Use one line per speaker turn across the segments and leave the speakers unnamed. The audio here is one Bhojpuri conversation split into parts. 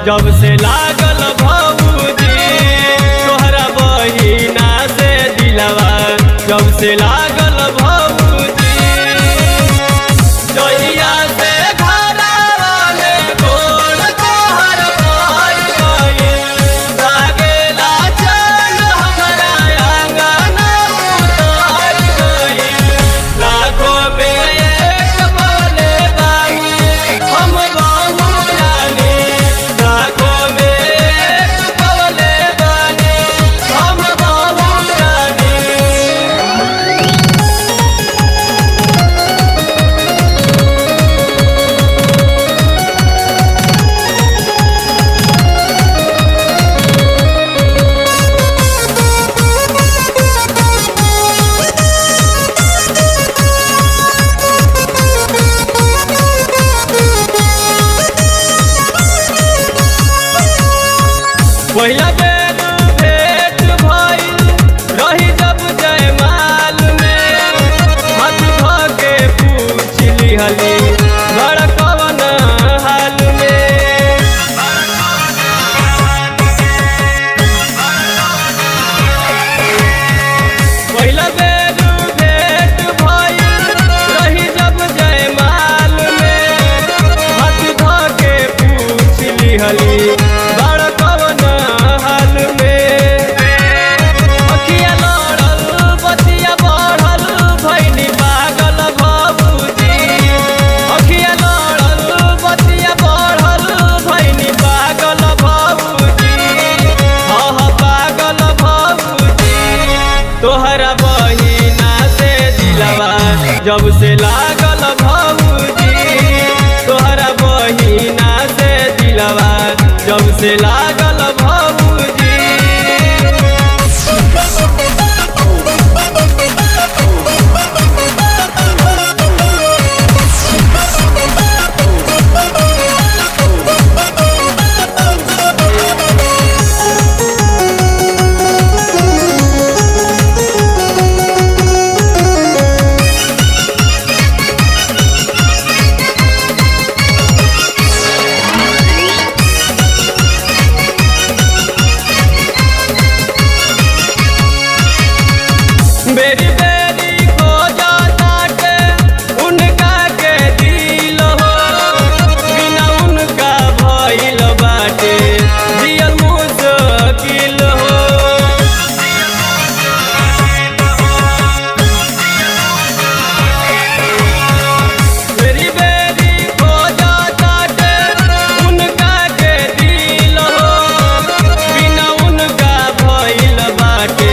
जब से लागल भौजी तोहरा बहिना से दिलवा, जब से लागल भौजी जहिया से घरवा में गोड़ तोहर भर गइल, लागेला चल हमरा आंगन उतर गइल, लाखों में एक बोले बानी हम बहू रानी, लाखों में एक बोले बानी हम बहू रानी। पहिला बेर भेंट भइल रही जब जयमाल में, हाथ ध के पूछ लिहली बड़ कवन हाल में। पहिला बेर भेंट भइल रही जब जयमाल में, हाथ ध के पूछ लिहली बड़ कवन हाल में। अखिया लड़ल बतिया बढ़ल भइनी पागल भौजी, अखिया लड़ल बतिया बढ़ल भइनी पागल भौजी, हाँ पागल भौजी। तोहरा बहिना से दिलवा, जब से लागल भौजी तोहरा बहिना से दिलवा, जब से लागल भौजी। बेरी बेरी खोजा ताटे उनका के दिल हो, बिना उनका भइल बाटे जियल मुश्किल हो। बेरी बेरी खोजा ताटे उनका के दिल हो, बिना उनका भइल बाटे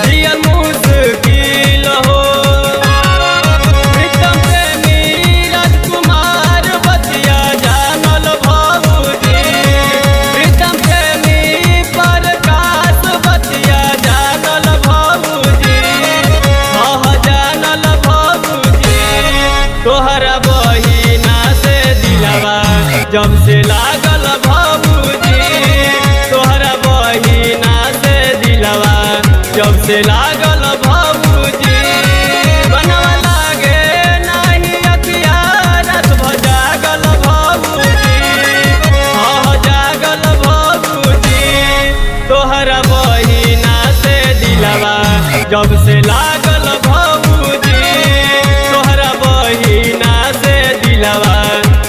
जियल मुश्किल हो। प्रीतम प्रेमी राजकुमार बतिया जानल भौजी, प्रीतम प्रेमी प्रकाश बतिया जानल भौजी, हाँ जानल भौजी। तोहरा बहिना से दिलवा, जब से लागल भौजी तोहरा बहिना से दिलवा, जब से लागल भौजी। बनवा लागे नाही अखिया रात भ जागल भौजी, हाँ जागल भौजी। तोहरा बहिना से दिलवा, जब से लागल भौजी तोहरा बहिना से दिलवा,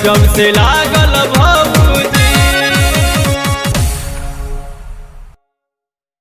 जब से लागल